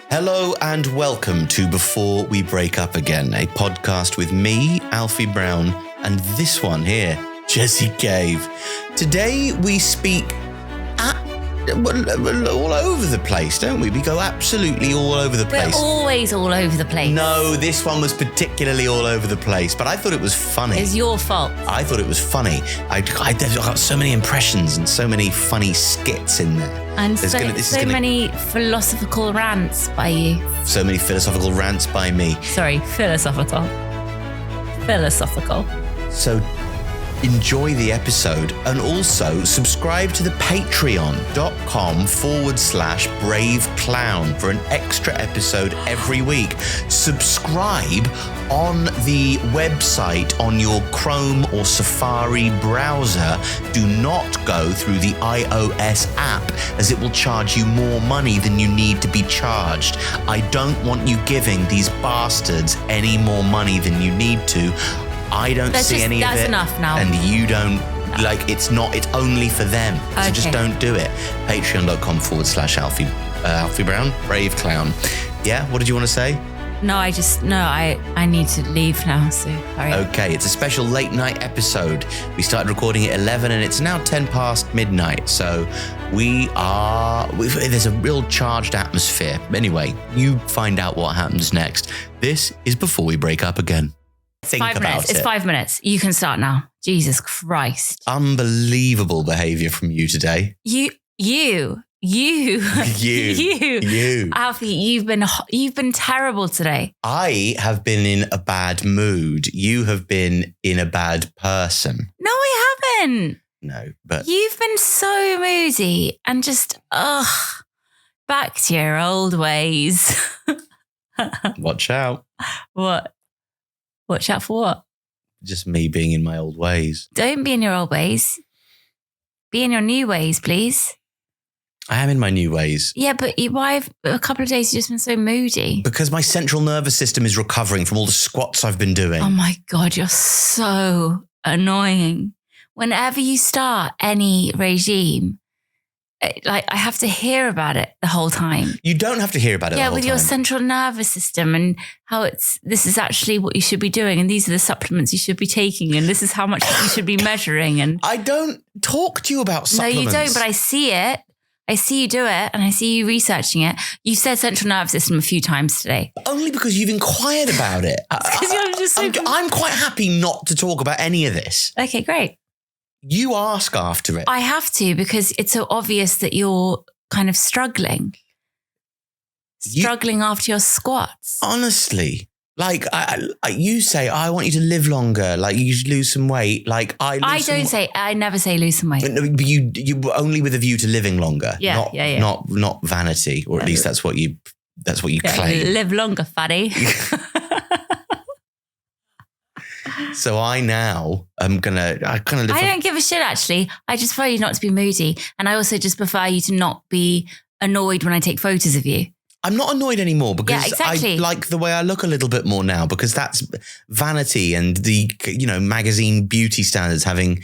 Hello and welcome to Before We Break Up Again, a podcast with me, Alfie Brown, and this one here, Jessie Cave. Today we speak all over the place, don't we? We go absolutely all over the place. We're always all over the place. No, this one was particularly all over the place, but I thought it was funny. It's your fault. I thought it was funny. I got so many impressions and so many funny skits in there. And so many philosophical rants by you. So many philosophical rants by me. Sorry, philosophical. So enjoy the episode and also subscribe to the patreon.com/braveclown for an extra episode every week. Subscribe on the website on your Chrome or Safari browser. Do not go through the iOS app as it will charge you more money than you need to be charged. I don't want you giving these bastards any more money than you need to. I don't see any of it. That's enough now. And you don't, it's only for them. So just don't do it. Patreon.com/Alfie Brown, Brave Clown. Yeah, what did you want to say? No, I need to leave now, so hurry up. Okay, it's a special late night episode. We started recording at 11 and it's now 10 past midnight. So there's a real charged atmosphere. Anyway, you find out what happens next. This is Before We Break Up Again. It's 5 minutes. You can start now. Jesus Christ. Unbelievable behavior from you today. You. Alfie, you've been terrible today. I have been in a bad mood. You have been in a bad person. No, I haven't. No, but you've been so moody and just back to your old ways. Watch out. What? Watch out for what? Just me being in my old ways. Don't be in your old ways. Be in your new ways, please. I am in my new ways. Yeah, but why have a couple of days you've just been so moody? Because my central nervous system is recovering from all the squats I've been doing. Oh my God, you're so annoying. Whenever you start any regime, I have to hear about it the whole time. You don't have to hear about it the whole time. Yeah, with your central nervous system and how this is actually what you should be doing and these are the supplements you should be taking and this is how much you should be measuring. And I don't talk to you about supplements. No, you don't, but I see it. I see you do it and I see you researching it. You said central nervous system a few times today. Only because you've inquired about it. I'm quite happy not to talk about any of this. Okay, great. You ask after it. I have to because it's so obvious that you're kind of struggling after your squats. Honestly, you say, I want you to live longer. Like you should lose some weight. I never say lose some weight. But you only with a view to living longer. Yeah. Not vanity, or at least that's what you claim. Live longer, fatty. So I now am I don't give a shit, actually. I just prefer you not to be moody. And I also just prefer you to not be annoyed when I take photos of you. I'm not annoyed anymore because exactly. I like the way I look a little bit more now because that's vanity and the, magazine beauty standards having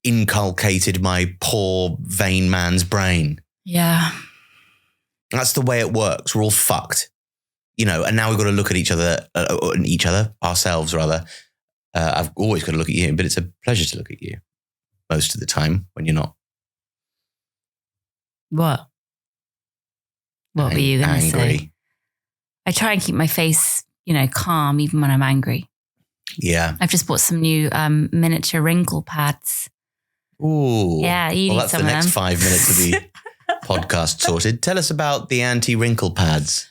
inculcated my poor vain man's brain. Yeah. That's the way it works. We're all fucked, and now we've got to look at ourselves rather. I've always got to look at you, but it's a pleasure to look at you most of the time when you're not. What? What were you going to say? I try and keep my face, calm even when I'm angry. Yeah. I've just bought some new miniature wrinkle pads. Ooh. Yeah, you need some of them. That's the next 5 minutes of the podcast sorted. Tell us about the anti-wrinkle pads.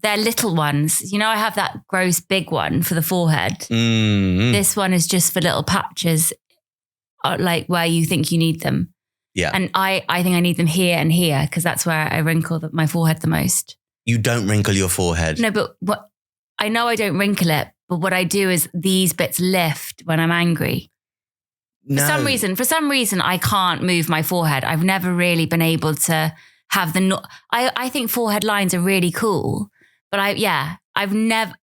They're little ones. I have that gross big one for the forehead. Mm-hmm. This one is just for little patches, like where you think you need them. Yeah. And I think I need them here and here because that's where I wrinkle my forehead the most. You don't wrinkle your forehead? No, but I know I don't wrinkle it, but what I do is these bits lift when I'm angry. No. For some reason, I can't move my forehead. I've never really been able to have I think forehead lines are really cool. But I've never,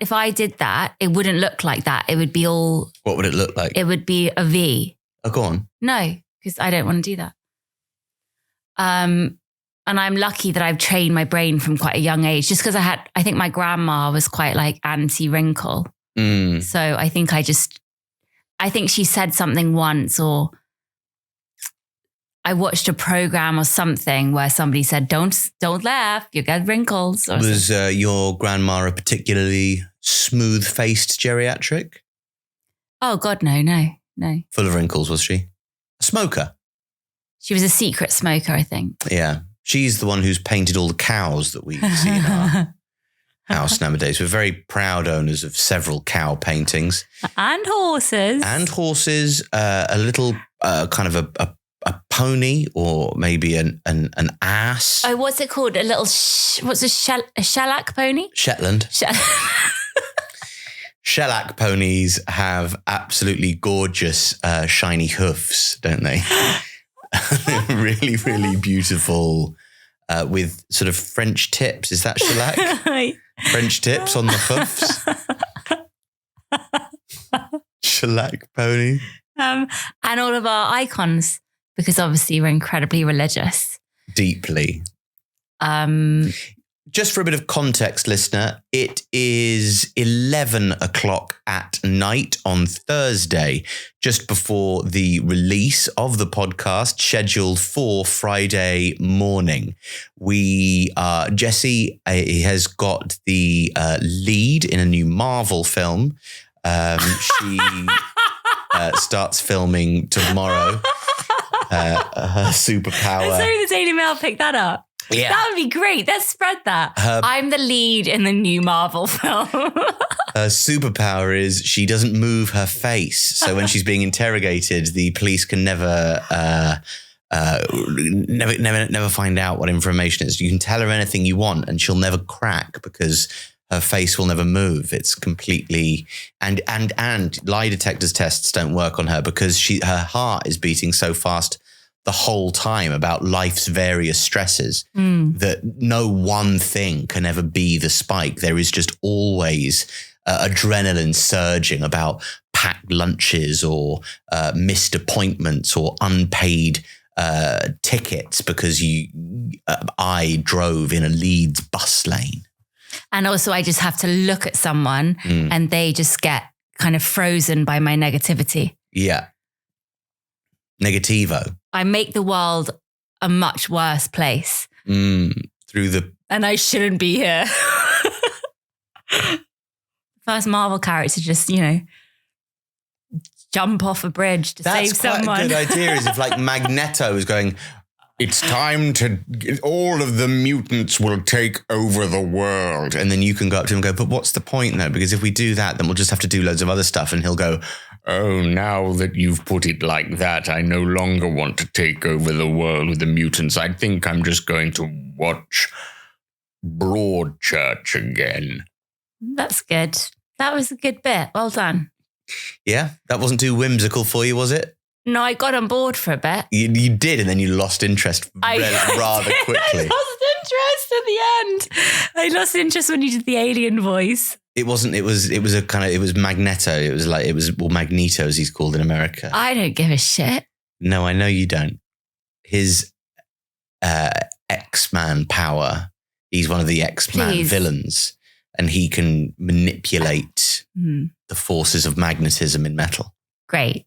if I did that, it wouldn't look like that. It would be all. What would it look like? It would be a V. Oh, go on. No, because I don't want to do that. And I'm lucky that I've trained my brain from quite a young age, just because I think my grandma was quite like anti-wrinkle. So I think she said something once, or I watched a program or something where somebody said, don't laugh, you get wrinkles. Was your grandma a particularly smooth-faced geriatric? Oh God, no. Full of wrinkles, was she? A smoker? She was a secret smoker, I think. Yeah. She's the one who's painted all the cows that we see in our house nowadays. We're very proud owners of several cow paintings. And horses. A little kind of a pony, or maybe an ass. Oh, what's it called? A shellac pony? Shetland. Shellac ponies have absolutely gorgeous shiny hoofs, don't they? Really, really beautiful with sort of French tips. Is that shellac? French tips on the hoofs? Shellac pony. And all of our icons, because obviously we're incredibly religious. Deeply. Just for a bit of context, listener, it is 11 o'clock at night on Thursday, just before the release of the podcast scheduled for Friday morning. Jessie has got the lead in a new Marvel film. She starts filming tomorrow. Her superpower. I'm sorry the Daily Mail picked that up. Yeah. That would be great. Let's spread that. I'm the lead in the new Marvel film. Her superpower is she doesn't move her face. So when she's being interrogated, the police can never find out what information is. You can tell her anything you want and she'll never crack because her face will never move. It's completely and lie detectors tests don't work on her because her heart is beating so fast the whole time about life's various stresses that no one thing can ever be the spike. There is just always adrenaline surging about packed lunches or missed appointments or unpaid tickets because I drove in a Leeds bus lane. And also I just have to look at someone and they just get kind of frozen by my negativity. Yeah. Negativo. I make the world a much worse place. And I shouldn't be here. First Marvel character just, jump off a bridge to save someone. That's quite a good idea, is if like Magneto is going, it's time all of the mutants will take over the world. And then you can go up to him and go, but what's the point though? Because if we do that, then we'll just have to do loads of other stuff. And he'll go, oh, now that you've put it like that, I no longer want to take over the world with the mutants. I think I'm just going to watch Broadchurch again. That's good. That was a good bit. Well done. Yeah, that wasn't too whimsical for you, was it? No, I got on board for a bit. You did, and then you lost interest rather quickly. I lost interest at the end. I lost interest when you did the alien voice. It wasn't. It was Magneto. It was Magneto, as he's called in America. I don't give a shit. No, I know you don't. His X-Man power. He's one of the X-Man villains, and he can manipulate the forces of magnetism in metal. Great.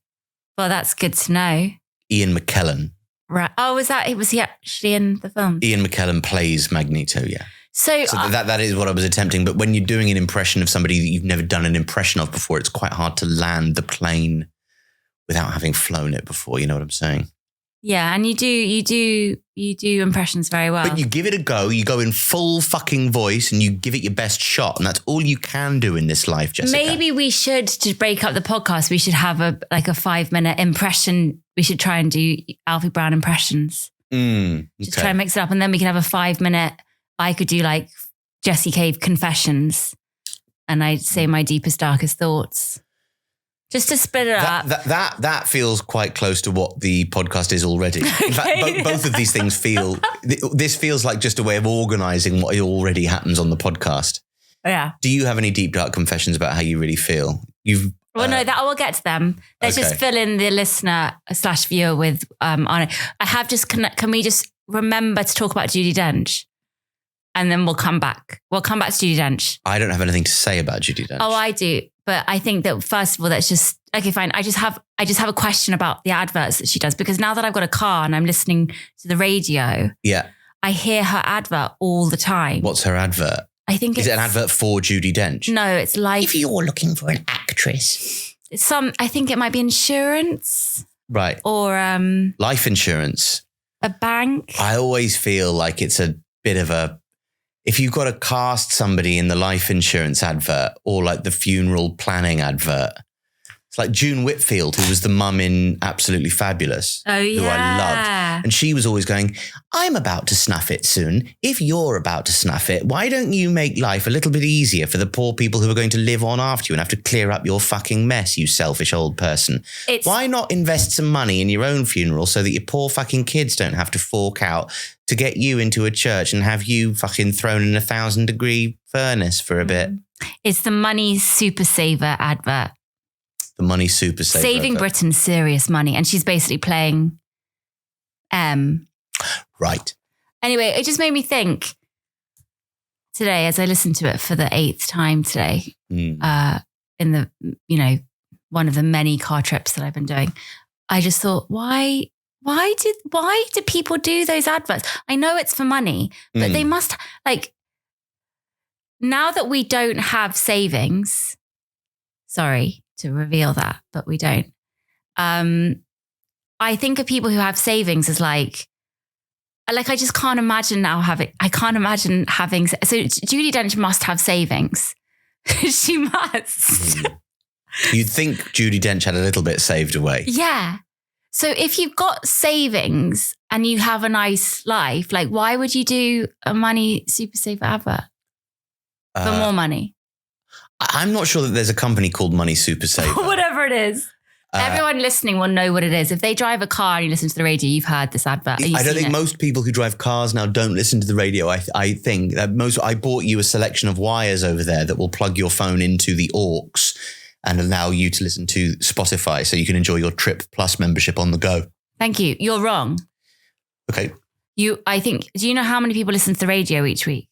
Well, that's good to know. Ian McKellen. Right. Oh, was he actually in the film? Ian McKellen plays Magneto, yeah. So that is what I was attempting. But when you're doing an impression of somebody that you've never done an impression of before, it's quite hard to land the plane without having flown it before. You know what I'm saying? Yeah, and you do impressions very well. But you give it a go. You go in full fucking voice and you give it your best shot. And that's all you can do in this life, Jessica. Maybe we should, to break up the podcast, we should have a 5-minute impression. We should try and do Alfie Brown impressions. Okay. Just try and mix it up. And then we can have a 5-minute, I could do like Jessie Cave confessions. And I'd say my deepest, darkest thoughts. Just to split it up. That feels quite close to what the podcast is already. Okay. In fact, both of these things this feels like just a way of organising what already happens on the podcast. Yeah. Do you have any deep, dark confessions about how you really feel? Well, no, that we'll get to them. Let's just fill in the listener /viewer with on it. I have just, can we just remember to talk about Judy Dench? And then we'll come back. We'll come back to Judy Dench. I don't have anything to say about Judy Dench. Oh, I do. But I think that first of all, that's just, okay, fine. I just have a question about the adverts that she does, because now that I've got a car and I'm listening to the radio, I hear her advert all the time. What's her advert? I think Is it an advert for Judy Dench? No, it's like, if you're looking for an actress. I think it might be insurance. Right. Or life insurance. A bank. I always feel like it's a bit of a, if you've got to cast somebody in the life insurance advert or like the funeral planning advert, it's like June Whitfield, who was the mum in Absolutely Fabulous, who I loved. And she was always going, I'm about to snuff it soon. If you're about to snuff it, why don't you make life a little bit easier for the poor people who are going to live on after you and have to clear up your fucking mess, you selfish old person? Why not invest some money in your own funeral so that your poor fucking kids don't have to fork out to get you into a church and have you fucking thrown in a 1,000-degree furnace for a bit? It's the Money Super Saver advert. The Money Super Saver Saving advert. Britain serious money. And she's basically playing Right. Anyway, it just made me think today, as I listened to it for the 8th time today, in the, one of the many car trips that I've been doing, I just thought, why do people do those adverts? I know it's for money, but they must, like, now that we don't have savings, sorry to reveal that, but we don't. I think of people who have savings as like I just can't imagine having, so Judy Dench must have savings. She must. You'd think Judy Dench had a little bit saved away. Yeah. So if you've got savings and you have a nice life, like why would you do a Money Super Saver advert for more money? I'm not sure that there's a company called Money Super Saver. Whatever it is. Everyone listening will know what it is. If they drive a car and you listen to the radio, you've heard this advert. I don't think most people who drive cars now don't listen to the radio. I think that I bought you a selection of wires over there that will plug your phone into the aux and allow you to listen to Spotify so you can enjoy your Trip Plus membership on the go. Thank you. You're wrong. Okay. Do you know how many people listen to the radio each week?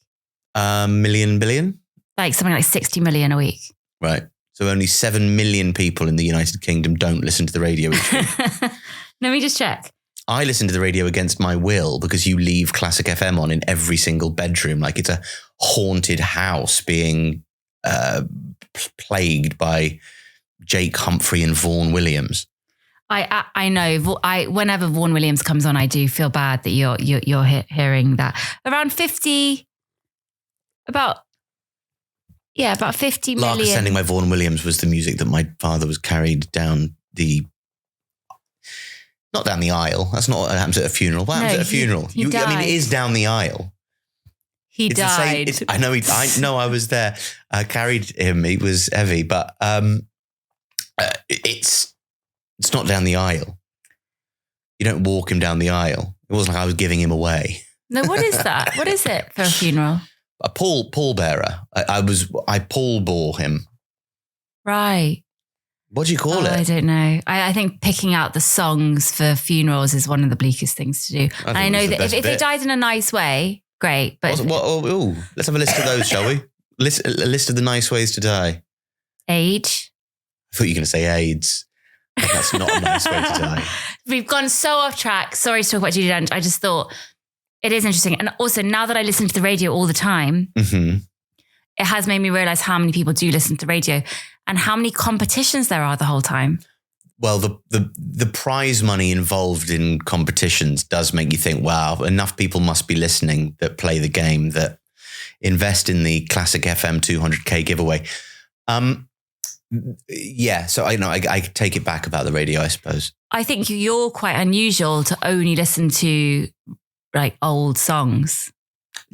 Million billion? Like something like 60 million a week. Right. So only 7 million people in the United Kingdom don't listen to the radio each week. Let me just check. I listen to the radio against my will because you leave Classic FM on in every single bedroom. Like it's a haunted house being plagued by Jake Humphrey and Vaughan Williams. I know. Whenever Vaughan Williams comes on, I do feel bad that you're hearing that. Around 50 million. Lark Ascending by Vaughan Williams was the music that my father was carried down not down the aisle. That's not what happens at a funeral. What happens at a funeral? He died. I mean, it is down the aisle. He died. I know. I was there. I carried him. He was heavy, but it's not down the aisle. You don't walk him down the aisle. It wasn't like I was giving him away. No, what is that? What is it for a funeral? A pallbearer. I pall bore him. Right. What do you call it? I don't know. I think picking out the songs for funerals is one of the bleakest things to do. And I know that if they died in a nice way, great. But let's have a list of those, shall we? A list of the nice ways to die. Age. I thought you were going to say AIDS. That's not a nice way to die. We've gone so off track. Sorry to talk about Judy Dench. I just thought it is interesting. And also now that I listen to the radio all the time, it has made me realize how many people do listen to the radio and how many competitions there are the whole time. Well, the prize money involved in competitions does make you think, wow, enough people must be listening that play the game, that invest in the Classic FM 200k giveaway. Yeah, so I take it back about the radio, I suppose. I think you're quite unusual to only listen to like old songs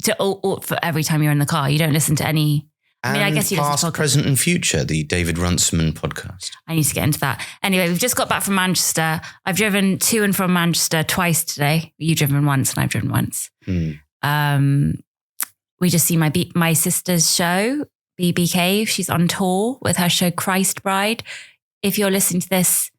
for every time you're in the car. You don't listen to any. I mean, I guess you listen to Past, Present and Future, the David Runciman podcast. I need to get into that. Anyway, we've just got back from Manchester. I've driven to and from Manchester twice today. You've driven once and I've driven once. We just see my sister's show, BBK. She's on tour with her show Christ Bride. If you're listening to this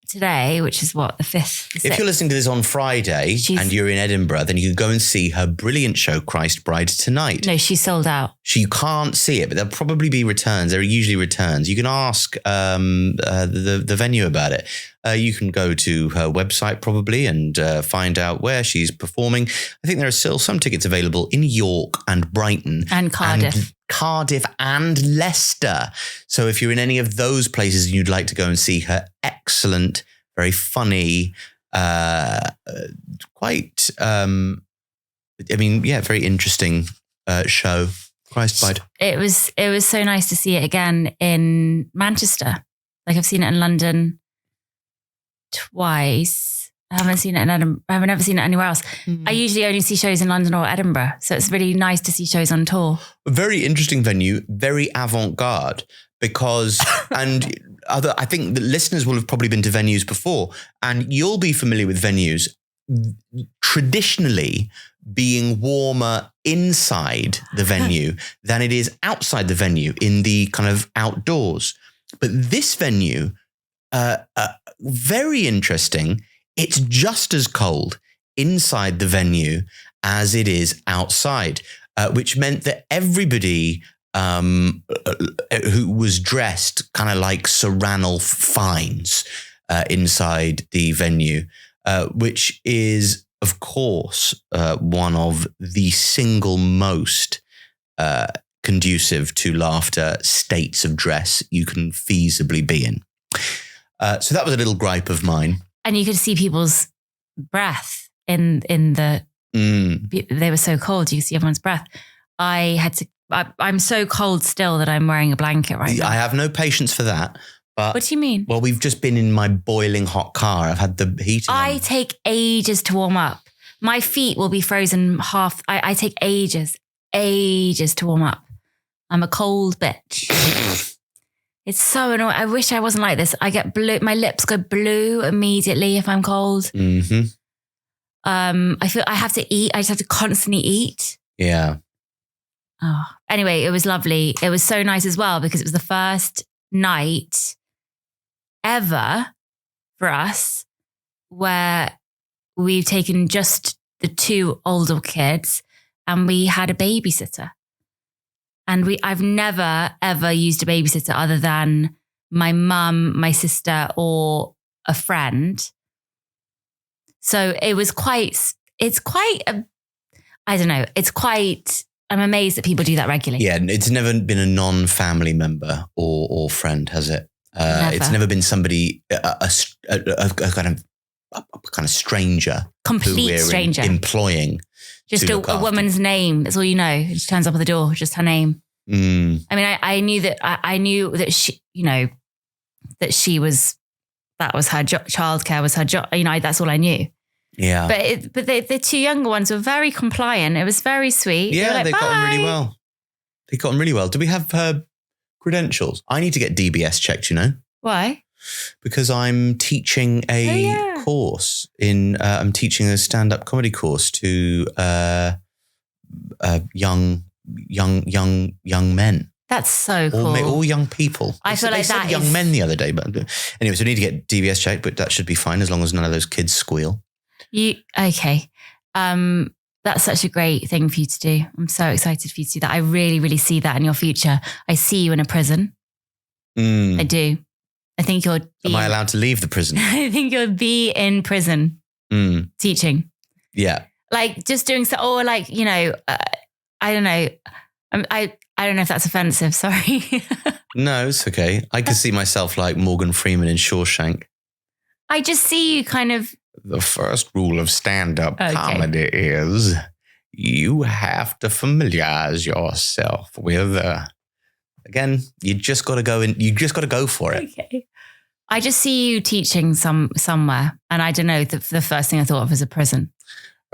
today, which is what, the 5th? The 6th. If you're listening to this on Friday and you're in Edinburgh, then you can go and see her brilliant show, Christ Bride Tonight. No, she's sold out. You can't see it, but there'll probably be returns. There are usually returns. You can ask the venue about it. You can go to her website probably and find out where she's performing. I think there are still some tickets available in York and Brighton. And Cardiff. Cardiff and Leicester. So if you're in any of those places and you'd like to go and see her excellent, very funny, quite, very interesting show, Christ Bride. It was so nice to see it again in Manchester. Like I've seen it in London twice. I haven't seen it in Edinburgh. I haven't ever seen it anywhere else. I usually only see shows in London or Edinburgh. So it's really nice to see shows on tour. A very interesting venue, very avant-garde because, I think the listeners will have probably been to venues before and you'll be familiar with venues traditionally being warmer inside the venue than it is outside the venue in the kind of outdoors. But this venue, very interesting. It's just as cold inside the venue as it is outside, which meant that everybody who was dressed kind of like Serrano Fines inside the venue, which is, of course, one of the single most conducive to laughter states of dress you can feasibly be in. So that was a little gripe of mine. And you could see people's breath in the, they were so cold. You could see everyone's breath. I'm so cold still that I'm wearing a blanket right now. I have no patience for that. But, what do you mean? Well, we've just been in my boiling hot car. I've had the heating on. I take ages to warm up. My feet will be frozen half. I take ages to warm up. I'm a cold bitch. It's so annoying. I wish I wasn't like this. I get blue. My lips go blue immediately if I'm cold. Mm-hmm. I feel I have to eat. I just have to constantly eat. Yeah. Oh. Anyway, it was lovely. It was so nice as well because it was the first night ever for us where we've taken just the 2 older kids and we had a babysitter. And I've never, ever used a babysitter other than my mum, my sister, or a friend. So I'm amazed that people do that regularly. Yeah, it's never been a non-family member or friend, has it? It's never been somebody, a kind of stranger. Complete stranger. Employing. Just a woman's name. That's all you know. It just turns up at the door. Just her name. Mm. I mean, I knew that she, that she was, that was her job. Childcare was her job. That's all I knew. Yeah. But the 2 younger ones were very compliant. It was very sweet. Yeah, they got on really well. They got on really well. Do we have her credentials? I need to get DBS checked, Why? Because I'm teaching a course I'm teaching a stand-up comedy course to young men. That's so cool. All young people. I feel like that young men the other day, but anyway, so I need to get DBS checked, but that should be fine as long as none of those kids squeal. Okay. That's such a great thing for you to do. I'm so excited for you to do that. I really, really see that in your future. I see you in a prison. I do. I think you'll be... Am I allowed to leave the prison? I think you'll be in prison teaching. Yeah. Like just doing so, or like, I don't know. I don't know if that's offensive. Sorry. No, it's okay. I could see myself like Morgan Freeman in Shawshank. I just see you kind of... The first rule of stand-up comedy is you have to familiarize yourself with... Again, you just got to go in. You just got to go for it. Okay. I just see you teaching somewhere. And I don't know, the first thing I thought of was a prison.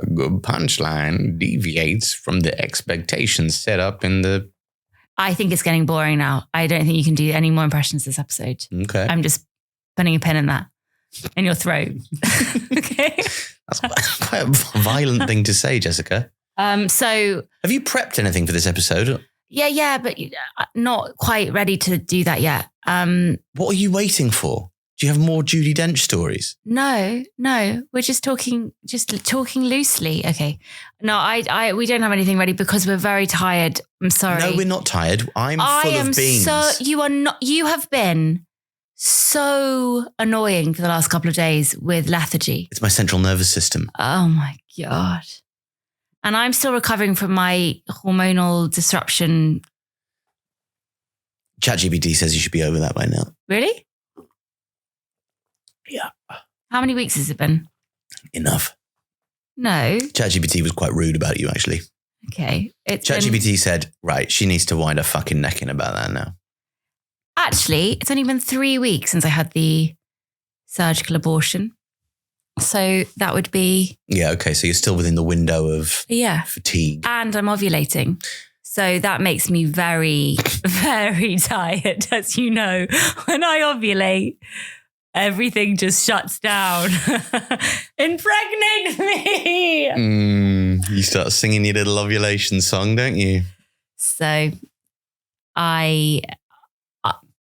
A good punchline deviates from the expectations set up in the... I think it's getting boring now. I don't think you can do any more impressions this episode. Okay. I'm just putting a pin in that. In your throat. Okay. That's quite a violent thing to say, Jessica. So... Have you prepped anything for this episode? Yeah, but not quite ready to do that yet. What are you waiting for? Do you have more Judy Dench stories? No. We're just talking loosely. Okay. No, we don't have anything ready because we're very tired. I'm sorry. No, we're not tired. I'm full of beans. You have been so annoying for the last couple of days with lethargy. It's my central nervous system. Oh my God. And I'm still recovering from my hormonal disruption. ChatGPT says you should be over that by now. Really? Yeah. How many weeks has it been? Enough. No. ChatGPT was quite rude about you, actually. Okay. ChatGPT said, right, she needs to wind her fucking neck in about that now. Actually, it's only been 3 weeks since I had the surgical abortion. So that would be... Yeah, okay. So you're still within the window of fatigue. And I'm ovulating. So that makes me very, very tired. As you know, when I ovulate, everything just shuts down. Impregnate me! You start singing your little ovulation song, don't you? So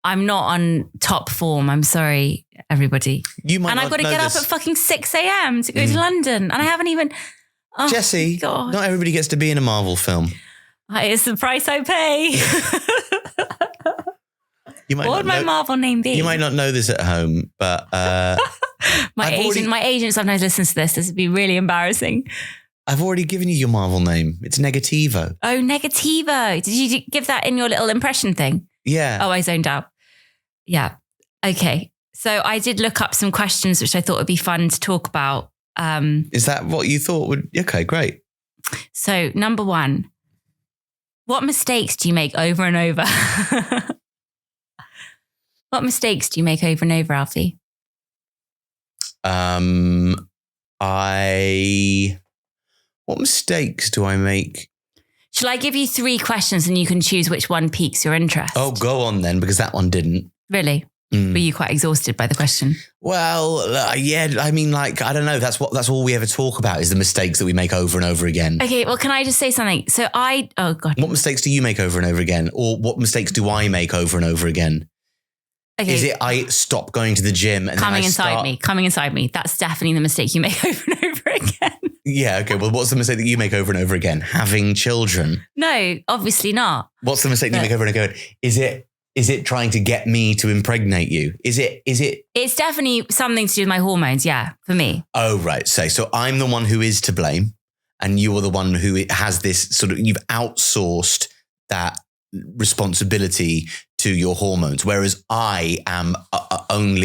I'm not on top form. I'm sorry, everybody. You might and I've got to get up at fucking 6 a.m. to go to London. And I haven't even... Oh, Jessie, God. Not everybody gets to be in a Marvel film. It's the price I pay. What would my Marvel name be? You might not know this at home, but... my agent sometimes listens to this. This would be really embarrassing. I've already given you your Marvel name. It's Negativo. Oh, Negativo. Did you give that in your little impression thing? Yeah. Oh, I zoned out. Yeah. Okay. So I did look up some questions which I thought would be fun to talk about. Is that what you thought would... Okay, great. So number 1, what mistakes do you make over and over? What mistakes do you make over and over, Alfie? What mistakes do I make? Shall I give you 3 questions and you can choose which one piques your interest? Oh, go on then, because that one didn't. Really? Were you quite exhausted by the question? Well, yeah, I mean, like, I don't know. That's all we ever talk about is the mistakes that we make over and over again. Okay, well, can I just say something? So oh God. What mistakes do you make over and over again? Or what mistakes do I make over and over again? Okay. Is it I stop going to the gym and coming inside me? That's definitely the mistake you make over and over again. Yeah, okay. Well, what's the mistake that you make over and over again? Having children? No, obviously not. What's the mistake that you make over and over again? Is it trying to get me to impregnate you? Is it? It's definitely something to do with my hormones, yeah, for me. Oh, right. So I'm the one who is to blame and you are the one who has this sort of, you've outsourced that responsibility to your hormones, whereas I am I'm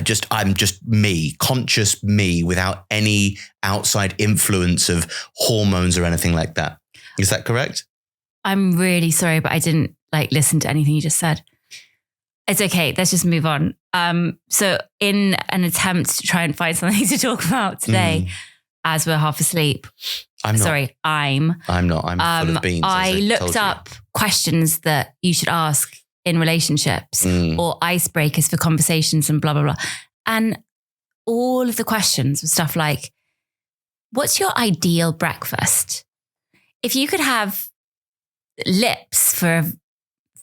just me, conscious me, without any outside influence of hormones or anything like that. Is that correct? I'm really sorry, but I didn't listen to anything you just said. It's okay. Let's just move on. So in an attempt to try and find something to talk about today, as we're half asleep. I'm not. I'm full of beans. I looked up questions that you should ask in relationships or icebreakers for conversations and blah, blah, blah. And all of the questions were stuff like, what's your ideal breakfast? If you could have lips for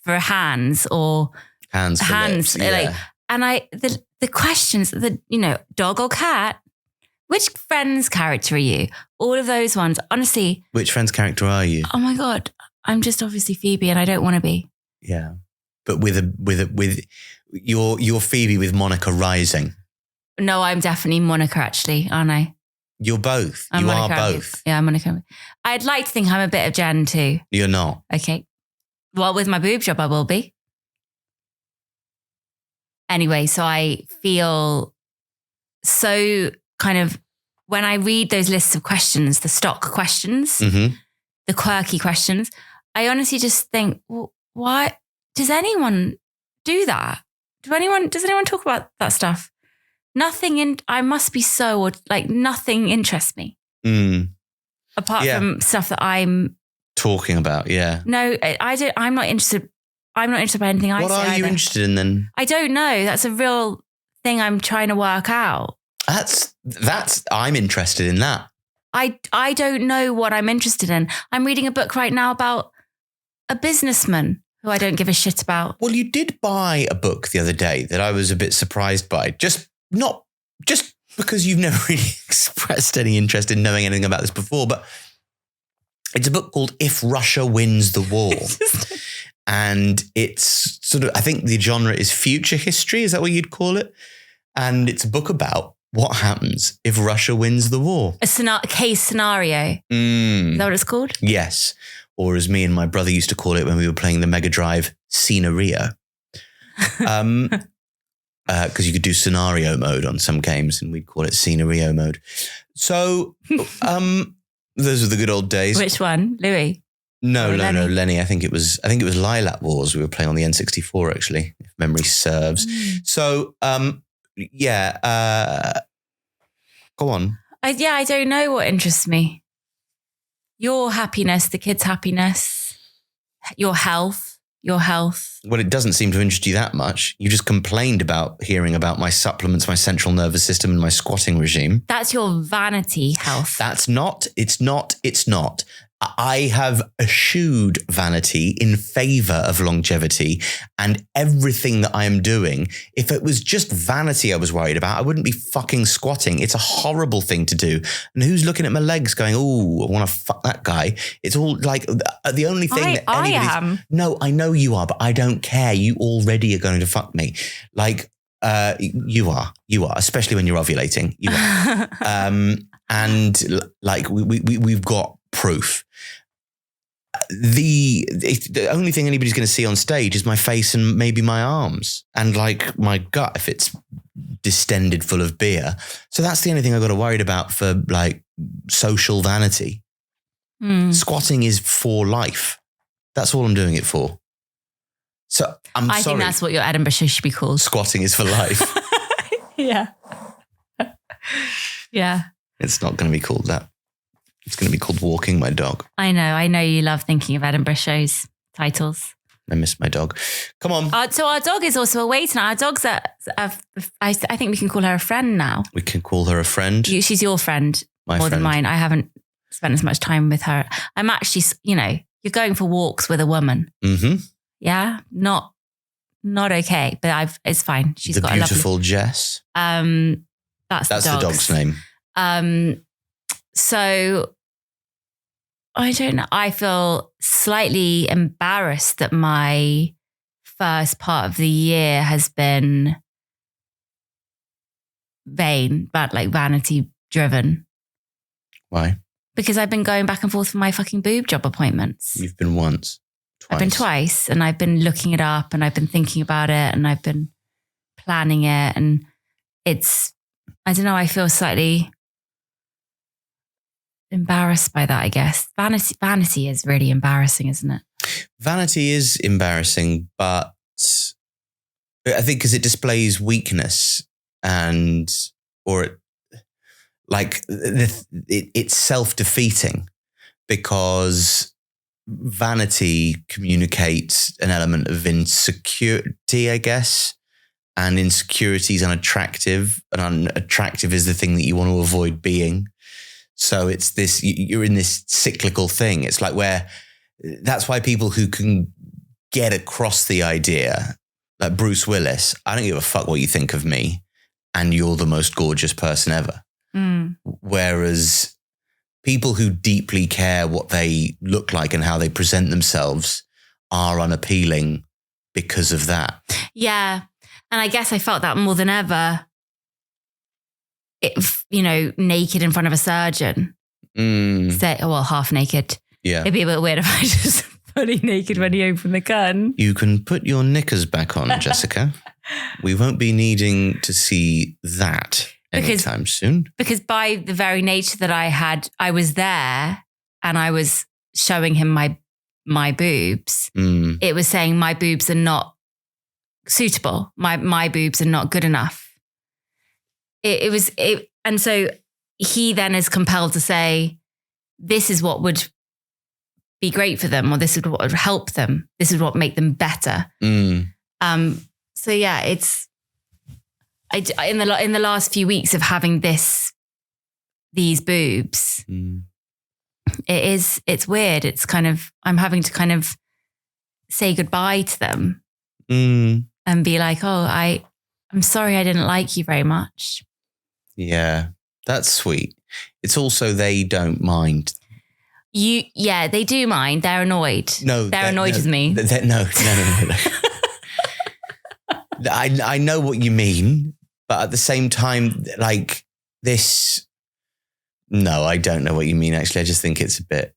hands or hands, lips, yeah. And the questions, dog or cat, which Friends character are you? All of those ones, honestly. Which Friends character are you? Oh my God, I'm just obviously Phoebe, and I don't want to be. Yeah, but with your Phoebe with Monica rising. No, I'm definitely Monica, actually, aren't I? You're both. I'm you Monica, are both. Yeah, I'm Monica. I'd like to think I'm a bit of Jen too. You're not. Okay. Well, with my boob job, I will be. Anyway, so I feel so kind of, when I read those lists of questions, the stock questions, the quirky questions, I honestly just think, well, why does anyone do that? Does anyone talk about that stuff? I must be so, nothing interests me. Apart from stuff that I'm talking about, yeah. No, I'm not interested. I'm not interested by anything I say. What are you interested in then? I don't know. That's a real thing I'm trying to work out. I'm interested in that. I don't know what I'm interested in. I'm reading a book right now about a businessman who I don't give a shit about. Well, you did buy a book the other day that I was a bit surprised by. Just because you've never really expressed any interest in knowing anything about this before, but it's a book called If Russia Wins the War. And it's sort of, I think the genre is future history. Is that what you'd call it? And it's a book about what happens if Russia wins the war. A case scenario. Is that what it's called? Yes. Or as me and my brother used to call it when we were playing the Mega Drive, scenario. Because you could do scenario mode on some games and we'd call it scenario mode. So those were the good old days. Which one? Louis? No, Lenny. I think it was Lilac Wars we were playing on the N64, actually, if memory serves. So, go on. I don't know what interests me. Your happiness, the kids' happiness, your health. Well, it doesn't seem to interest you that much. You just complained about hearing about my supplements, my central nervous system and my squatting regime. That's your vanity health. It's not. I have eschewed vanity in favor of longevity, and everything that I am doing, if it was just vanity I was worried about, I wouldn't be fucking squatting. It's a horrible thing to do. And who's looking at my legs going, oh, I want to fuck that guy. It's all like the only thing that anybody's... I am. No, I know you are, but I don't care. You already are going to fuck me. Like, you are, especially when you're ovulating. You are. And like, we've got proof. The only thing anybody's going to see on stage is my face and maybe my arms and like my gut if it's distended full of beer. So that's the only thing I've got to worry about for like social vanity. Squatting is for life. That's all I'm doing it for. So I think that's what your Edinburgh show should be called. Squatting is for life. Yeah. Yeah. It's not going to be called that. It's going to be called Walking My Dog. I know you love thinking of Edinburgh shows titles. I miss my dog. Come on. So our dog is also a waiter now. Our dog's I think we can call her a friend now. We can call her a friend. She's your friend more than mine. I haven't spent as much time with her. I'm actually, you're going for walks with a woman. Mm-hmm. Yeah, not okay, but it's fine. She's got a beautiful Jess. That's the dog's name. So I don't know. I feel slightly embarrassed that my first part of the year has been vain, but like vanity driven. Why? Because I've been going back and forth for my fucking boob job appointments. You've been once. Twice. I've been twice, and I've been looking it up and I've been thinking about it and I've been planning it, and I don't know, I feel slightly embarrassed by that, I guess. Vanity is really embarrassing, isn't it? Vanity is embarrassing, but I think because it displays weakness it's self-defeating, because vanity communicates an element of insecurity, I guess. And insecurity is unattractive, and unattractive is the thing that you want to avoid being. So it's this, you're in this cyclical thing. It's like that's why people who can get across the idea, like Bruce Willis, I don't give a fuck what you think of me, and you're the most gorgeous person ever. Whereas people who deeply care what they look like and how they present themselves are unappealing because of that. Yeah. And I guess I felt that more than ever, naked in front of a surgeon. Half naked. Yeah. It'd be a bit weird if I just fully naked when he opened the gun. You can put your knickers back on, Jessica. We won't be needing to see that anytime soon. Because by the very nature that I was there and I was showing him my boobs. It was saying my boobs are not suitable. My boobs are not good enough. And so he then is compelled to say, this is what would be great for them, or this is what would help them. This is what make them better. So yeah, it's in the last few weeks of having these boobs, it's weird. It's kind of, I'm having to kind of say goodbye to them and be like, oh, I'm sorry I didn't like you very much. Yeah, that's sweet. It's also they don't mind. They do mind. They're annoyed. No, they're annoyed with me. No. I know what you mean, but at the same time, like this. No, I don't know what you mean. Actually, I just think it's a bit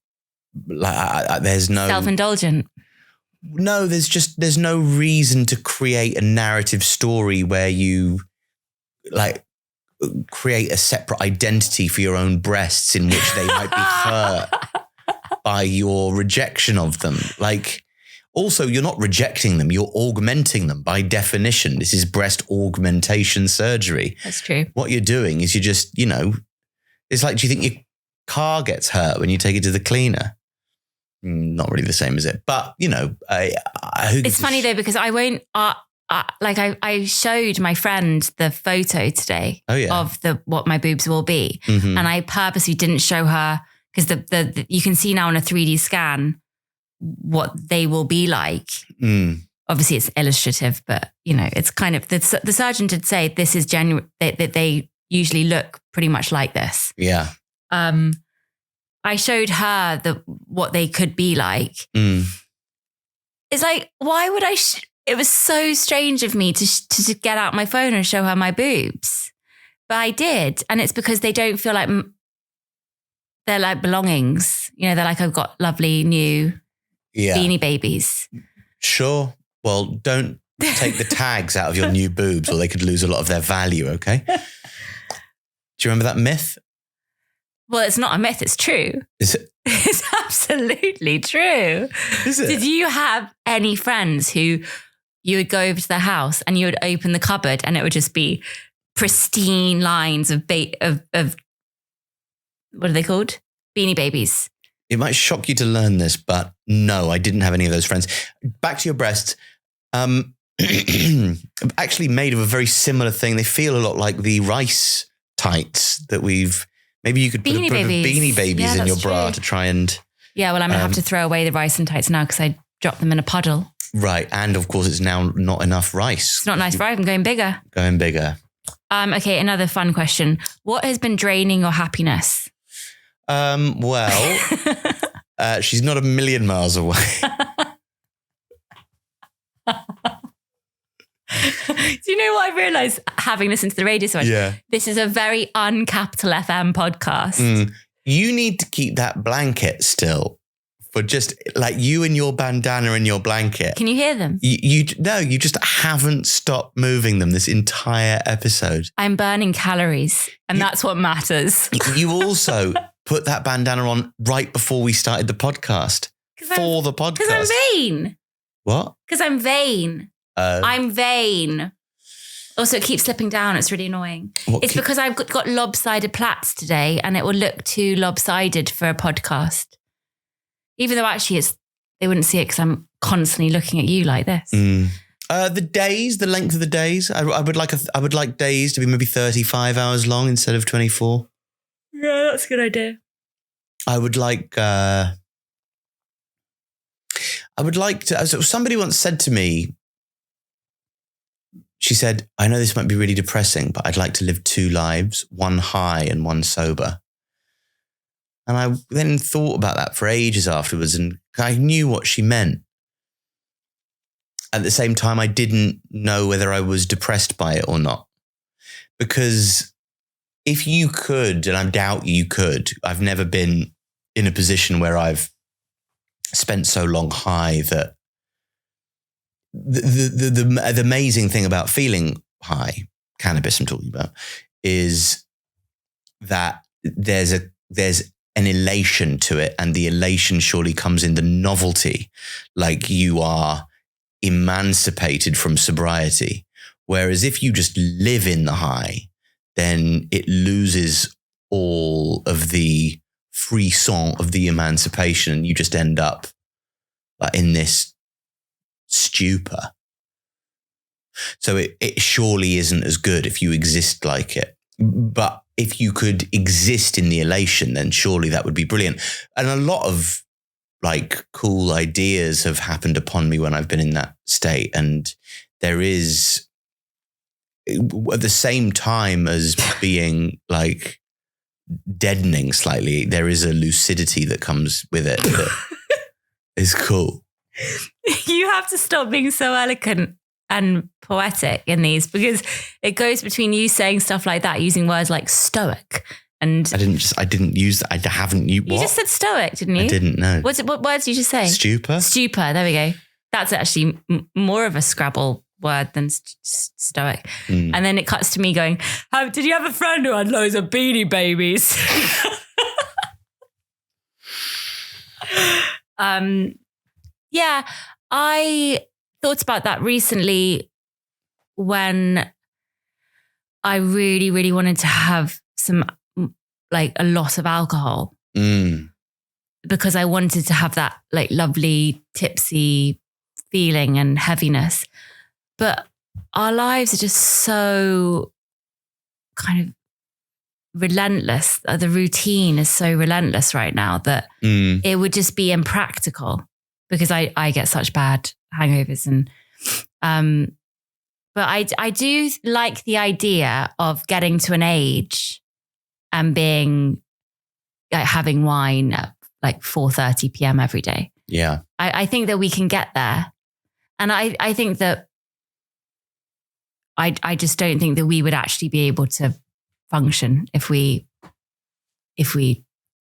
like there's no self-indulgent. No, there's no reason to create a narrative story where you like create a separate identity for your own breasts in which they might be hurt by your rejection of them. Like, also, you're not rejecting them, you're augmenting them by definition. This is breast augmentation surgery. That's true. What you're doing is you just, it's like, do you think your car gets hurt when you take it to the cleaner? Not really the same, is it? But, it's funny though, because I won't, I showed my friend the photo today of what my boobs will be. Mm-hmm. And I purposely didn't show her because the you can see now on a 3D scan what they will be like. Obviously it's illustrative, but it's kind of, the surgeon did say this is genuine, that they usually look pretty much like this. Yeah. I showed her what they could be like. It's like, why would I? It was so strange of me to get out my phone and show her my boobs, but I did, and it's because they don't feel like they're like belongings. They're like, I've got lovely new Beanie Babies. Sure. Well, don't take the tags out of your new boobs, or they could lose a lot of their value. Okay. Do you remember that myth? Well, it's not a myth. It's true. Is it? It's absolutely true. Is it? Did you have any friends who you would go over to their house and you would open the cupboard and it would just be pristine lines of what are they called? Beanie Babies. It might shock you to learn this, but no, I didn't have any of those friends. Back to your breasts. Actually made of a very similar thing. They feel a lot like the rice tights that we've... Maybe you could put Beanie Babies in your bra to try and... Yeah, well, I'm going to have to throw away the rice and tights now because I dropped them in a puddle. Right. And of course, it's now not enough rice. It's not nice rice. I'm going bigger. Okay, another fun question. What has been draining your happiness? She's not a million miles away. Do you know what I realised having listened to the radio so much? Yeah. This is a very uncapital FM podcast. You need to keep that blanket still for just like you and your bandana and your blanket. Can you hear them? You just haven't stopped moving them this entire episode. I'm burning calories and that's what matters. You also put that bandana on right before we started the podcast for the podcast. Because I'm vain. What? Because I'm vain. I'm vain. Also, it keeps slipping down. It's really annoying. It's because I've got lopsided plaits today and it will look too lopsided for a podcast. Even though actually they wouldn't see it because I'm constantly looking at you like this. The length of the days. I would like days to be maybe 35 hours long instead of 24. Yeah, that's a good idea. I would like to, somebody once said to me, she said, I know this might be really depressing, but I'd like to live 2 lives, one high and one sober. And I then thought about that for ages afterwards, and I knew what she meant. At the same time, I didn't know whether I was depressed by it or not. Because if you could, and I doubt you could, I've never been in a position where I've spent so long high that the amazing thing about feeling high, cannabis I'm talking about, is that there's an elation to it, and the elation surely comes in the novelty, like you are emancipated from sobriety. Whereas if you just live in the high, then it loses all of the frisson of the emancipation, and you just end up in this stupor. So it surely isn't as good if you exist like it. But if you could exist in the elation, then surely that would be brilliant. And a lot of like cool ideas have happened upon me when I've been in that state. And there is, at the same time as being like deadening slightly, there is a lucidity that comes with it that is cool. You have to stop being so eloquent and poetic in these, because it goes between you saying stuff like that, using words like stoic. And I didn't use that. I haven't used. You just said stoic, didn't you? I didn't know. What words did you just say? Stupor. Stupor. There we go. That's actually more of a Scrabble word than stoic. And then it cuts to me going, did you have a friend who had loads of Beanie Babies? Yeah, I thought about that recently when I really, really wanted to have a lot of alcohol, because I wanted to have that like lovely tipsy feeling and heaviness. But our lives are just so kind of relentless. The routine is so relentless right now that it would just be impractical, because I get such bad hangovers. But I do like the idea of getting to an age and being like having wine at like 4:30 p.m. every day. Yeah. I think that we can get there. And I think that I just don't think that we would actually be able to function if we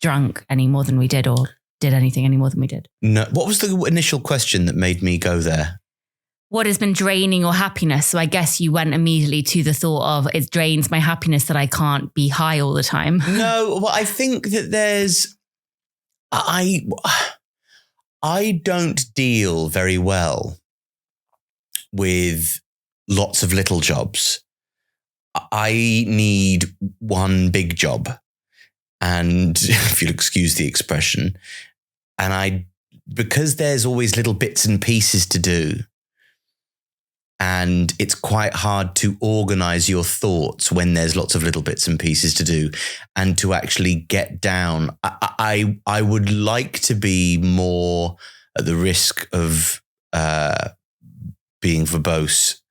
drank any more than we did, or did anything any more than we did. No. What was the initial question that made me go there? What has been draining your happiness? So I guess you went immediately to the thought of, it drains my happiness that I can't be high all the time. No, well, I think that I don't deal very well with lots of little jobs. I need one big job. And if you'll excuse the expression, because there's always little bits and pieces to do, and it's quite hard to organize your thoughts when there's lots of little bits and pieces to do, and to actually get down. I would like to be more, at the risk of being verbose,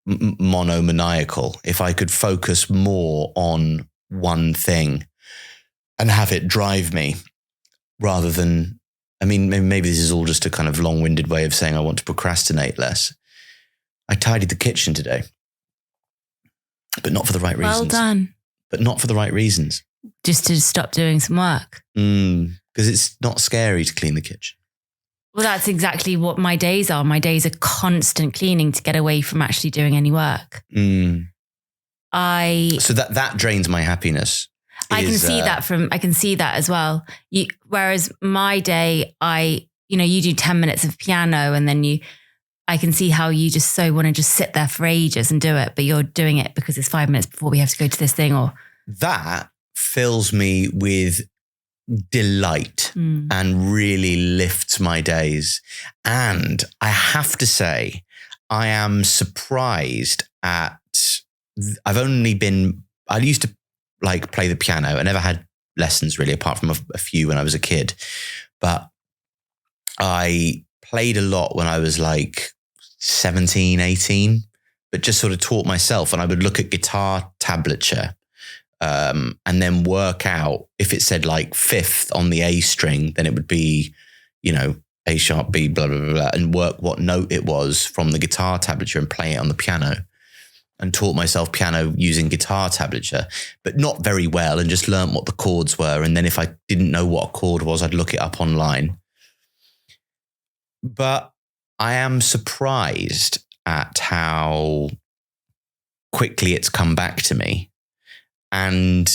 monomaniacal. If I could focus more on one thing and have it drive me, rather than, I mean, maybe this is all just a kind of long-winded way of saying I want to procrastinate less. I tidied the kitchen today, but not for the right reasons. Well done. But not for the right reasons. Just to stop doing some work. Because it's not scary to clean the kitchen. Well, that's exactly what my days are. My days are constant cleaning to get away from actually doing any work. So that drains my happiness. I can see I can see that as well. Whereas my day, you do 10 minutes of piano, and then I can see how you just so want to just sit there for ages and do it, but you're doing it because it's 5 minutes before we have to go to this thing. Or that fills me with delight and really lifts my days. And I have to say, I am surprised at, I used to like play the piano. I never had lessons really, apart from a few when I was a kid. But I played a lot when I was like 17, 18, but just sort of taught myself. And I would look at guitar tablature and then work out, if it said like fifth on the A string, then it would be, A sharp, B, blah, blah, blah, blah, and work what note it was from the guitar tablature and play it on the piano. And taught myself piano using guitar tablature, but not very well, and just learnt what the chords were. And then if I didn't know what a chord was, I'd look it up online. But I am surprised at how quickly it's come back to me. And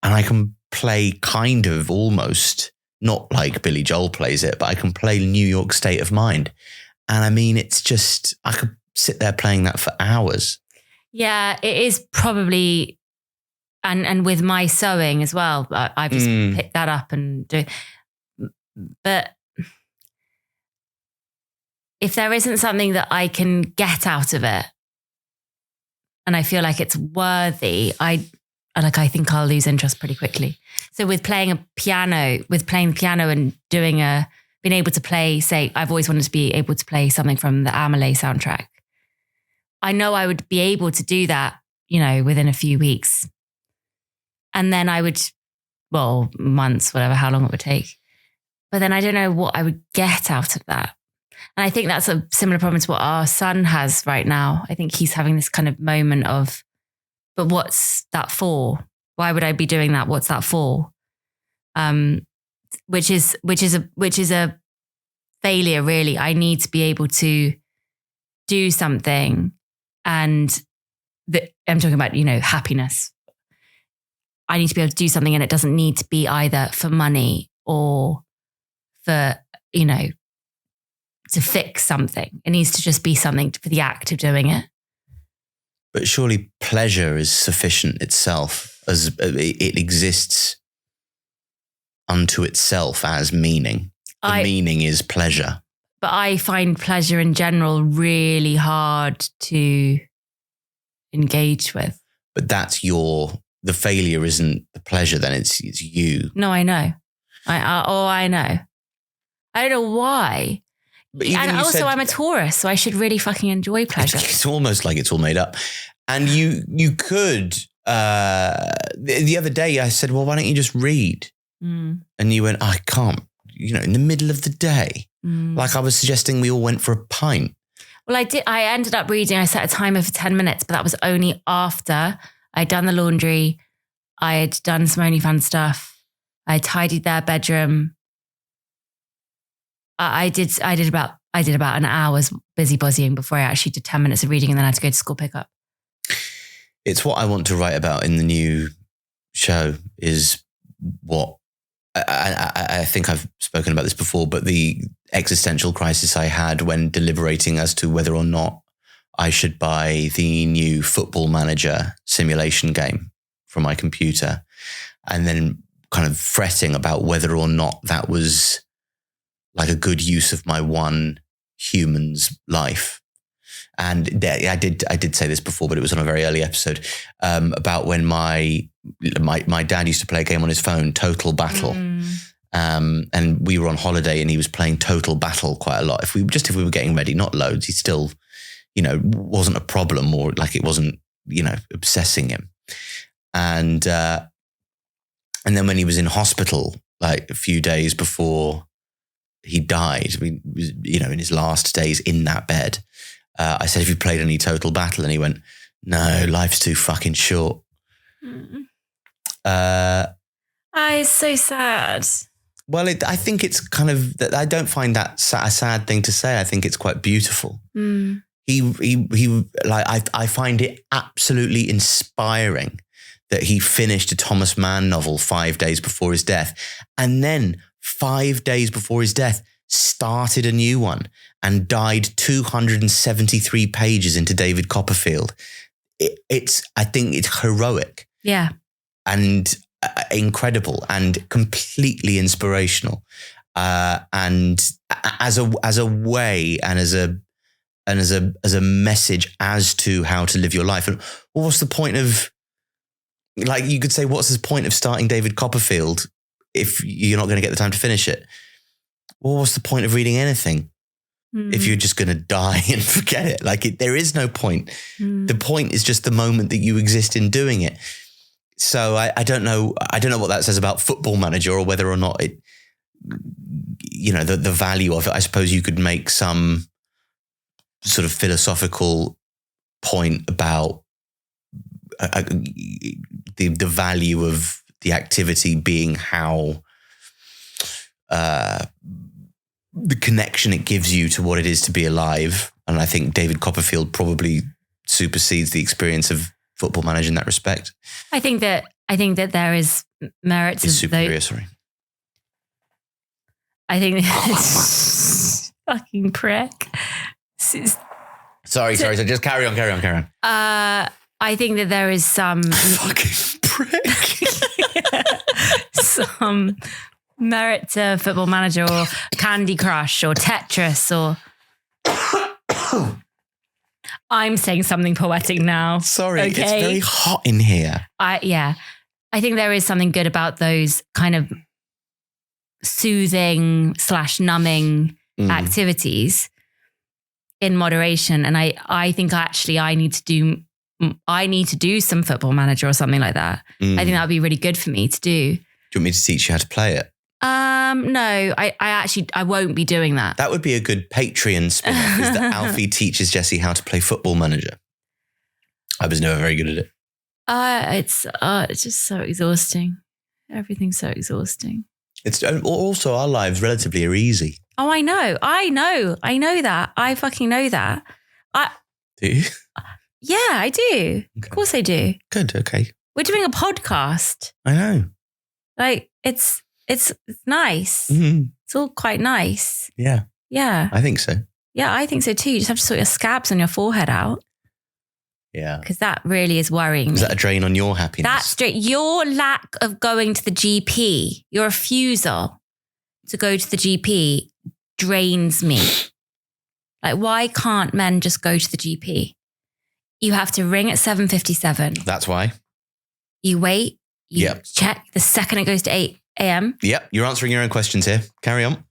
I can play kind of almost, not like Billy Joel plays it, but I can play New York State of Mind. And I mean, it's just, I could sit there playing that for hours. Yeah, it is probably, and with my sewing as well, I've just picked that up and do. But if there isn't something that I can get out of it, and I feel like it's worthy, I I think I'll lose interest pretty quickly. So with playing the piano and being able to play, say, I've always wanted to be able to play something from the Amelie soundtrack. I know I would be able to do that, within a few weeks. And then I would, months, whatever, how long it would take. But then I don't know what I would get out of that. And I think that's a similar problem to what our son has right now. I think he's having this kind of moment of, but what's that for? Why would I be doing that? What's that for? Which is a failure, really. I need to be able to do something, and I'm talking about, happiness. I need to be able to do something, and it doesn't need to be either for money or for, to fix something. It needs to just be something for the act of doing it. But surely pleasure is sufficient itself, as it exists unto itself as meaning. The meaning is pleasure. But I find pleasure in general really hard to engage with. But that's the failure isn't the pleasure, then it's you. No, I know. I know. I don't know why. And also I'm a Taurus, so I should really fucking enjoy pleasure. It's almost like it's all made up. And you could, the other day I said, well, why don't you just read? And you went, I can't, in the middle of the day. Like I was suggesting we all went for a pint. Well, I ended up reading, I set a timer for 10 minutes, but that was only after I'd done the laundry. I had done some OnlyFans stuff. I tidied their bedroom. I did about an hour's busybodying before I actually did 10 minutes of reading, and then I had to go to school pickup. It's what I want to write about in the new show, is what I think I've spoken about this before, but the existential crisis I had when deliberating as to whether or not I should buy the new Football Manager simulation game for my computer, and then kind of fretting about whether or not that was like a good use of my one human's life. And I did say this before, but it was on a very early episode, about when my dad used to play a game on his phone, Total Battle. And we were on holiday and he was playing Total Battle quite a lot. If we were getting ready, not loads, he still, wasn't a problem, or like it wasn't, obsessing him. And then when he was in hospital, like a few days before he died, in his last days in that bed, I said, have you played any Total Battle? And he went, no, life's too fucking short. It's so sad. Well, I think it's kind of, I don't find that a sad thing to say. I think it's quite beautiful. I find it absolutely inspiring that he finished a Thomas Mann novel 5 days before his death, and then 5 days before his death started a new one and died 273 pages into David Copperfield. I think it's heroic. Yeah. And incredible and completely inspirational. And as a way and as a message as to how to live your life. And what's the point of, like, you could say, what's the point of starting David Copperfield if you're not going to get the time to finish it? Well, what's the point of reading anything if you're just going to die and forget it? Like, there is no point. The point is just the moment that you exist in doing it. So I don't know what that says about Football Manager, or whether or not it, the value of it. I suppose you could make some sort of philosophical point about the value of the activity being how the connection it gives you to what it is to be alive. And I think David Copperfield probably supersedes the experience of Football Manager in that respect. I think that there is merit to superior, sorry. I think this fucking prick. Sorry. So just carry on. I think that there is some fucking prick. some merit to Football Manager or Candy Crush or Tetris or I'm saying something poetic now. Sorry, okay? It's very hot in here. I think there is something good about those kind of soothing / numbing activities in moderation. And I think actually I need to do some Football Manager or something like that. I think that would be really good for me to do. Do you want me to teach you how to play it? No, I won't be doing that. That would be a good Patreon spin-off, is that Alfie teaches Jessie how to play Football Manager. I was never very good at it. It's just so exhausting. Everything's so exhausting. It's also our lives relatively are easy. Oh, I know that. I fucking know that. Do you? Yeah, I do. Okay. Of course I do. Good, okay. We're doing a podcast. I know. Like, it's nice. Mm-hmm. It's all quite nice. Yeah. Yeah. I think so. Yeah, I think so too. You just have to sort your scabs on your forehead out. Yeah. Because that really is worrying me. Is that a drain on your happiness? That's straight. Your lack of going to the GP, your refusal to go to the GP drains me. Like, why can't men just go to the GP? You have to ring at 7:57. That's why. You wait. You check the second it goes to 8 a.m. Yep. You're answering your own questions here. Carry on.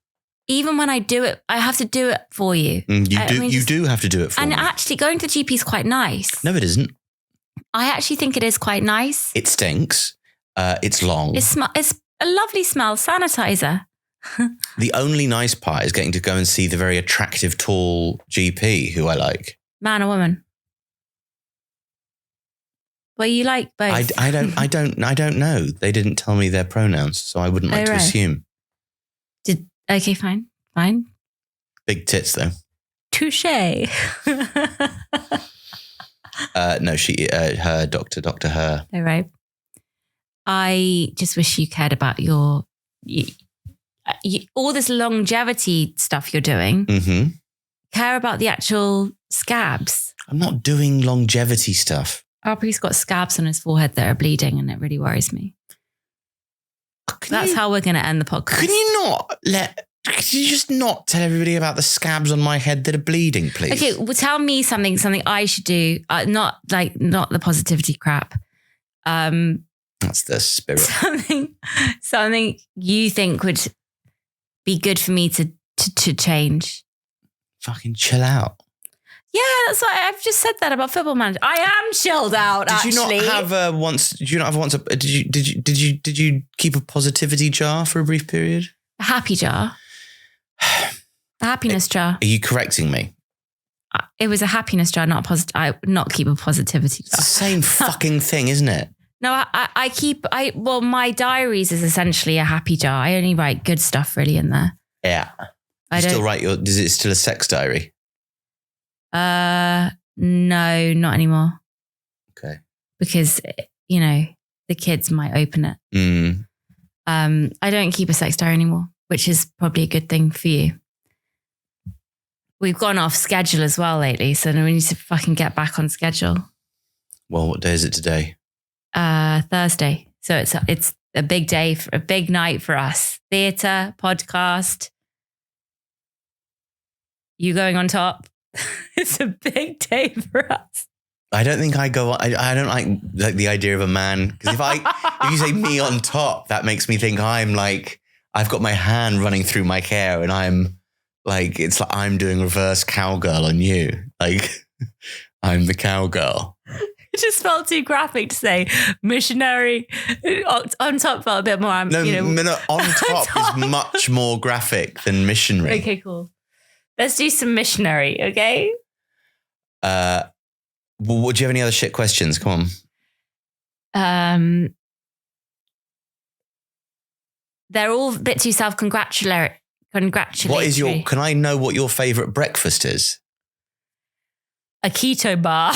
Even when I do it, I have to do it for you. You do have to do it for me. And actually going to the GP is quite nice. No, it isn't. I actually think it is quite nice. It stinks. It's long. It's a lovely smell. Sanitizer. The only nice part is getting to go and see the very attractive, tall GP who I like. Man or woman? Well, you like both. I don't know. They didn't tell me their pronouns, so I wouldn't like to assume. Okay, fine. Big tits though. Touche. No, her doctor, her. All right. I just wish you cared about all this longevity stuff you're doing. Mm-hmm. Care about the actual scabs. I'm not doing longevity stuff. Aubrey's got scabs on his forehead that are bleeding, and it really worries me. That's how we're going to end the podcast. Could you just not tell everybody about the scabs on my head that are bleeding, please? Okay, well, tell me something I should do. Not the positivity crap. That's the spirit. Something you think would be good for me to change. Fucking chill out. Yeah, that's why I've just said that about Football Manager. I am chilled out. Did you not have once? Did you not have once? Did you keep a positivity jar for a brief period? A happy jar. A happiness jar. Are you correcting me? It was a happiness jar, not positive. I not keep a positivity jar. It's the same fucking thing, isn't it? No, I keep. My diaries is essentially a happy jar. I only write good stuff really in there. Yeah. Is it still a sex diary? No, not anymore. Okay. Because, the kids might open it. Mm. I don't keep a sex diary anymore, which is probably a good thing for you. We've gone off schedule as well lately, so we need to fucking get back on schedule. Well, what day is it today? Thursday. So it's a big day, a big night for us. Theatre, podcast. You going on top? It's a big day for us. I don't think I go. I don't like the idea of a man, because if you say me on top, that makes me think I'm like I've got my hand running through my hair and I'm like it's like I'm doing reverse cowgirl on you. Like I'm the cowgirl. It just felt too graphic to say missionary. On top felt a bit more. On top is much more graphic than missionary. Okay, cool. Let's do some missionary, okay? Well, do you have any other shit questions? Come on. They're all a bit too self-congratulatory. Can I know what your favourite breakfast is? A keto bar.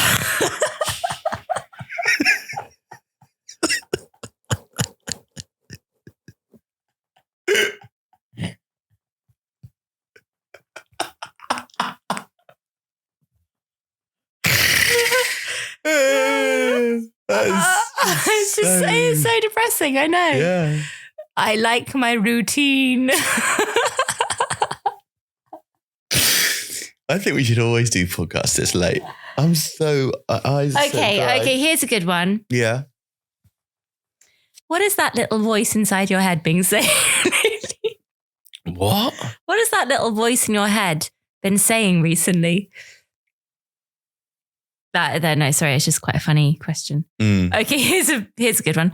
It's so depressing, I know. Yeah. I like my routine. I think we should always do podcasts this late. I'm so... Okay, here's a good one. Yeah. What is that little voice inside your head being saying? What? What has that little voice in your head been saying recently? No, sorry, it's just quite a funny question. Okay, here's a good one.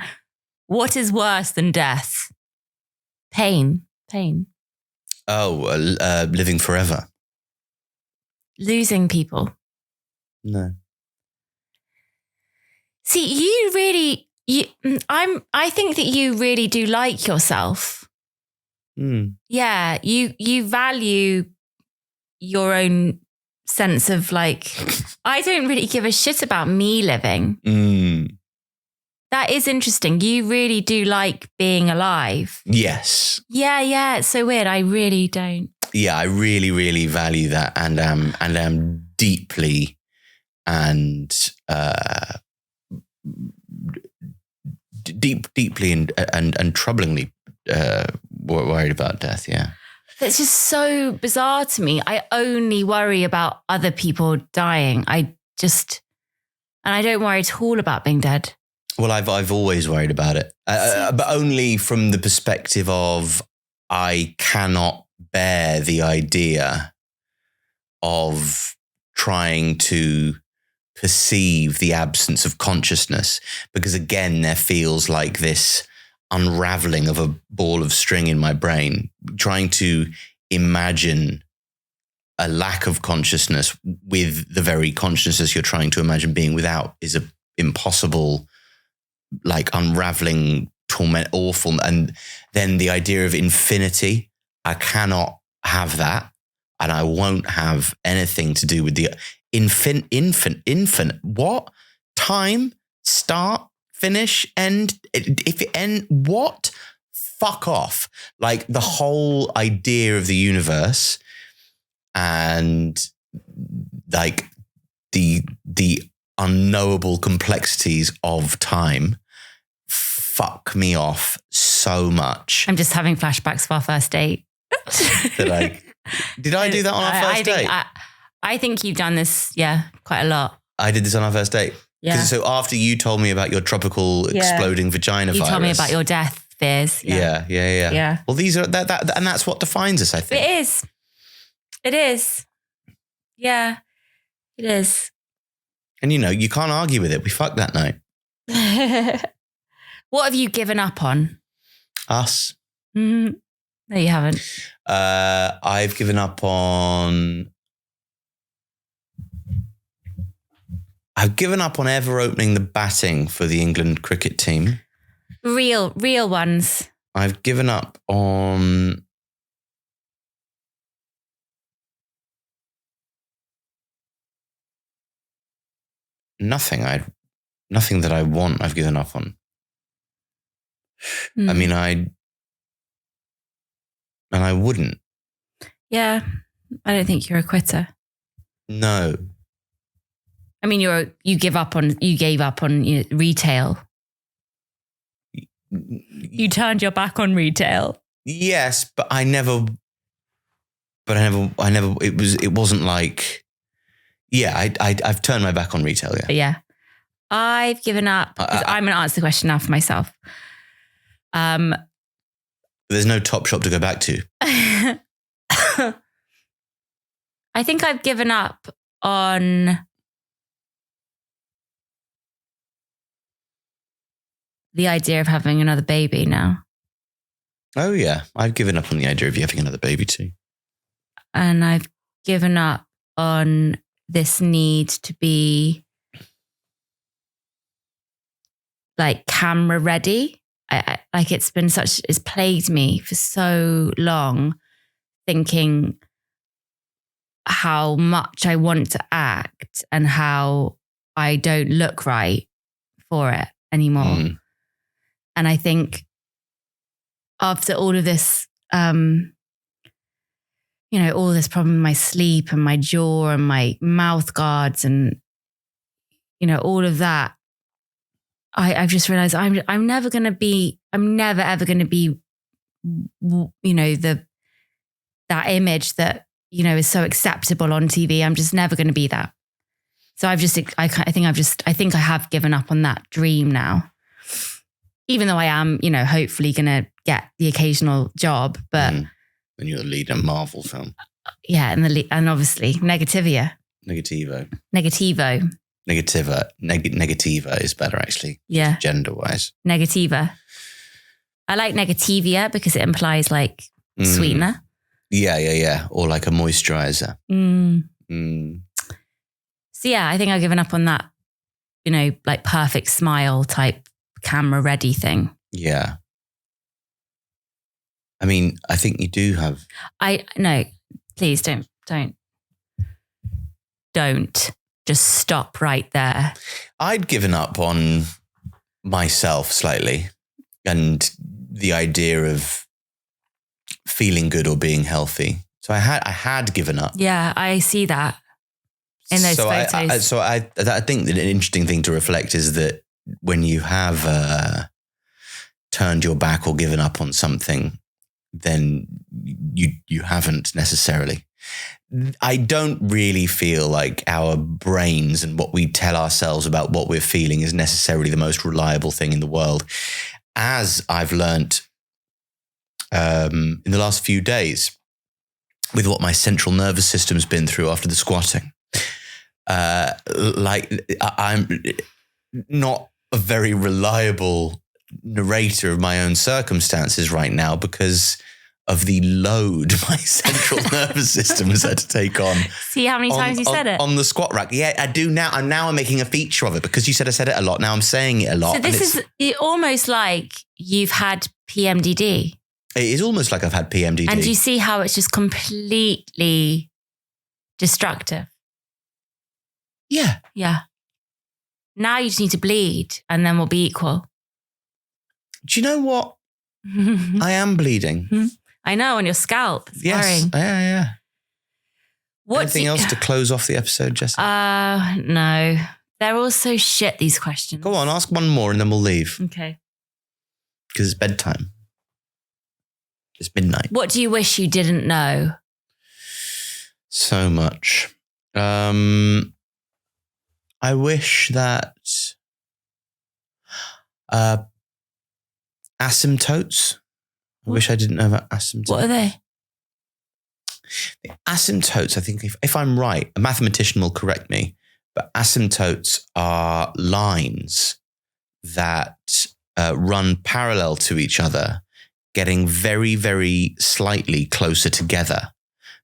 What is worse than death? Pain. Oh, living forever. Losing people. No. See, I think that you really do like yourself. Yeah, you value your own sense of like, I don't really give a shit about me living. That is interesting. You really do like being alive. Yes. Yeah. It's so weird. I really don't. Yeah, I really, really value that, and am deeply and deeply and troublingly worried about death. Yeah. It's just so bizarre to me. I only worry about other people dying. And I don't worry at all about being dead. Well, I've always worried about it, but only from the perspective of I cannot bear the idea of trying to perceive the absence of consciousness, because again, there feels like this unraveling of a ball of string in my brain, trying to imagine a lack of consciousness with the very consciousness you're trying to imagine being without is a impossible, like, unraveling torment, awful. And then the idea of infinity, I cannot have that, and I won't have anything to do with the infinite. What? Time? Start? Finish? End? If it end, what? Fuck off. Like, the whole idea of the universe and like the unknowable complexities of time fuck me off so much. I'm just having flashbacks of our first date. Did I do that on our first date? I think you've done this, quite a lot. I did this on our first date. Yeah. So after you told me about your tropical exploding vagina virus. You told me about your death fears. Yeah. Well, these are that, and that's what defines us, I think. It is. Yeah, it is. And you can't argue with it. We fucked that night. What have you given up on? Us. No, you haven't. I've given up on ever opening the batting for the England cricket team. Real ones. I've given up on nothing that I want. I've given up on. I mean, I wouldn't. Yeah, I don't think you're a quitter. No. I mean, you gave up on retail. You turned your back on retail. Yes, but I never. It wasn't like. Yeah, I've turned my back on retail. Yeah. But yeah, I've given up. I'm going to answer the question now for myself. There's no Top Shop to go back to. I think I've given up on the idea of having another baby now. Oh yeah, I've given up on the idea of you having another baby too. And I've given up on this need to be like camera ready. Like it's plagued me for so long, thinking how much I want to act and how I don't look right for it anymore. And I think after all of this, all this problem with my sleep and my jaw and my mouth guards and, all of that, I've just realized I'm never ever going to be, that image that is so acceptable on TV. I'm just never going to be that. So I think I have given up on that dream now. Even though I am, hopefully going to get the occasional job, but. And you're the lead in a Marvel film. Yeah. And obviously Negativo. Negativa is better, actually. Yeah. Gender-wise. Negativa. I like Negativia because it implies like sweetener. Yeah. Or like a moisturizer. So yeah, I think I've given up on that, like perfect smile type camera ready thing. Yeah. I mean, I think you do have. No, please don't. Just stop right there. I'd given up on myself slightly and the idea of feeling good or being healthy. So I had given up. Yeah, I see that in those photos. I think that an interesting thing to reflect is that when you have turned your back or given up on something, then you haven't necessarily. I don't really feel like our brains and what we tell ourselves about what we're feeling is necessarily the most reliable thing in the world. As I've learnt in the last few days with what my central nervous system's been through after the squatting, I'm not a very reliable narrator of my own circumstances right now because of the load my central nervous system has had to take on. See how many times you said it? On the squat rack. Yeah, I do now. I'm making a feature of it because you said I said it a lot. Now I'm saying it a lot. So this is almost like you've had PMDD. It is almost like I've had PMDD. And you see how it's just completely destructive. Yeah. Yeah. Now you just need to bleed and then we'll be equal. Do you know what? I am bleeding. I know, on your scalp. It's worrying. Yeah. Anything else to close off the episode, Jessica? No. They're all so shit, these questions. Go on, ask one more and then we'll leave. Okay. Because it's bedtime. It's midnight. What do you wish you didn't know? So much. I wish that asymptotes. I wish I didn't know about asymptotes. What are they? The asymptotes, I think, if I'm right, a mathematician will correct me, but asymptotes are lines that run parallel to each other, getting very, very slightly closer together.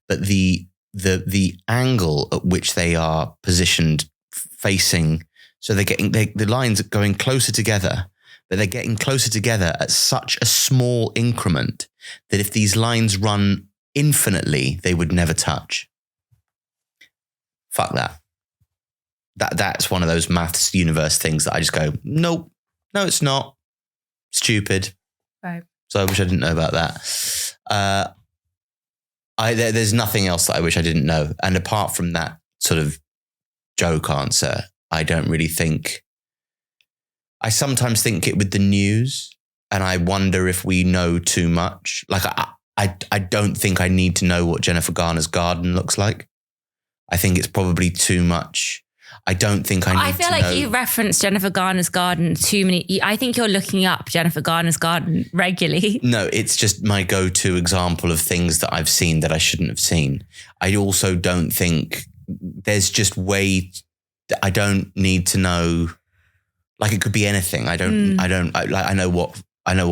But the angle at which they are positioned facing, so the lines are going closer together, but they're getting closer together at such a small increment that if these lines run infinitely, they would never touch. Fuck that. That's one of those maths universe things that I just go, nope, no, it's not. Stupid. Right. So I wish I didn't know about that. There's nothing else that I wish I didn't know. And apart from that sort of joke answer, I don't really think. I sometimes think it with the news, and I wonder if we know too much. Like I don't think I need to know what Jennifer Garner's garden looks like. I think it's probably too much. I don't think I need to know. I feel like you reference Jennifer Garner's garden too many. I think you're looking up Jennifer Garner's garden regularly. No, it's just my go-to example of things that I've seen that I shouldn't have seen. I also don't think there's just I don't need to know. Like it could be anything. I know what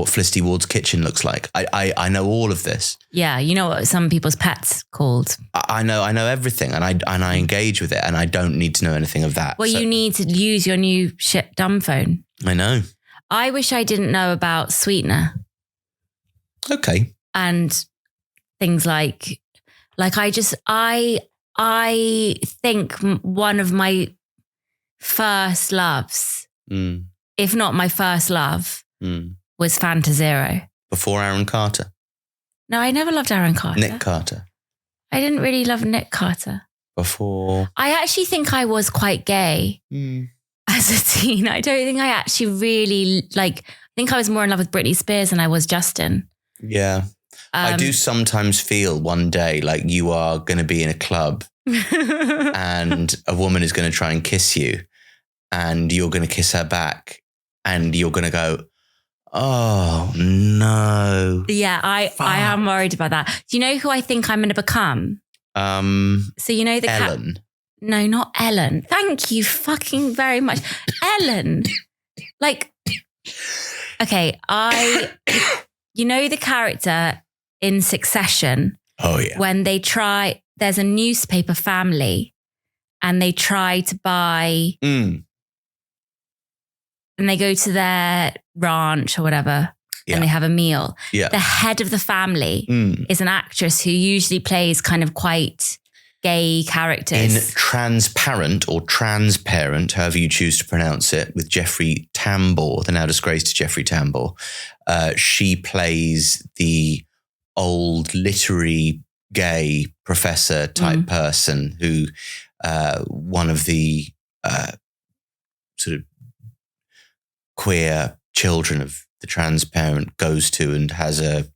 Felicity Ward's kitchen looks like. I know all of this. Yeah, you know what some people's pets called. I know everything, and I engage with it, and I don't need to know anything of that. Well, you need to use your new shit dumb phone. I know. I wish I didn't know about sweetener. Okay. And things like I think one of my first loves, if not my first love, was Fanta Zero. Before Aaron Carter? No, I never loved Aaron Carter. Nick Carter? I didn't really love Nick Carter. Before? I actually think I was quite gay as a teen. I don't think I actually really I think I was more in love with Britney Spears than I was Justin. Yeah. I do sometimes feel one day like you are going to be in a club and a woman is going to try and kiss you and you're going to kiss her back and you're going to go, oh, no. Yeah, I am worried about that. Do you know who I think I'm going to become? So you know the Ellen. No, not Ellen. Thank you fucking very much. Ellen. Like, okay, you know the character in Succession? Oh, yeah. When there's a newspaper family and they try to buy, and they go to their ranch or whatever, and they have a meal. Yeah. The head of the family is an actress who usually plays kind of quite gay characters. In Transparent or Transparent, however you choose to pronounce it, with Jeffrey Tambor, the now disgraced Jeffrey Tambor, she plays the old literary gay professor type person who one of the sort of queer children of the Transparent goes to and has a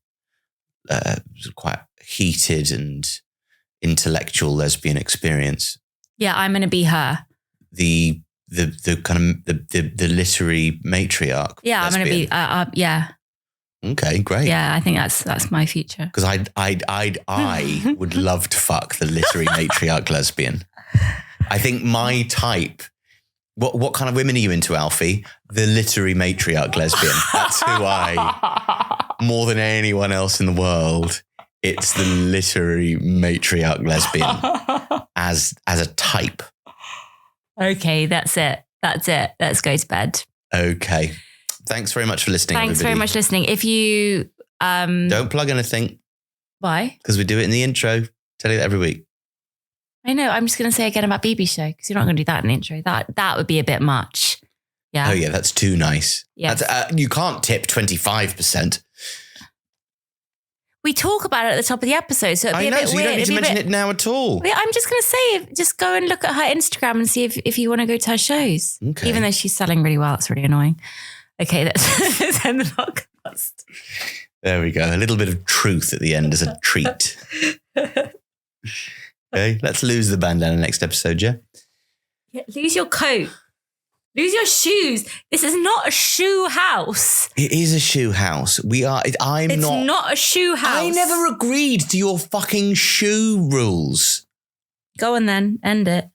quite heated and intellectual lesbian experience. Yeah, I'm going to be her. The kind of the literary matriarch. Yeah, lesbian. I'm going to be. Yeah. Okay, great. Yeah, I think that's my future. Because I would love to fuck the literary matriarch lesbian. I think my type. What kind of women are you into, Alfie? The literary matriarch lesbian. That's who more than anyone else in the world, it's the literary matriarch lesbian as a type. Okay, that's it. Let's go to bed. Okay. Thanks very much for listening, Thanks everybody. very much for listening. If you... Don't plug anything. Why? Because we do it in the intro. Tell you that every week. I know. I'm just going to say again about BB show because you're not going to do that in the intro. That would be a bit much. Yeah. Oh, yeah. That's too nice. Yes. You can't tip 25%. We talk about it at the top of the episode, so it'd be a bit weird. So you don't need to mention it now at all. I'm just going to say, just go and look at her Instagram and see if you want to go to her shows. Okay. Even though she's selling really well, it's really annoying. Okay, let's end the podcast. There we go. A little bit of truth at the end as a treat. Okay, let's lose the bandana next episode, yeah? Yeah, lose your coat. Lose your shoes. This is not a shoe house. It is a shoe house. It's not a shoe house. I never agreed to your fucking shoe rules. Go on then. End it.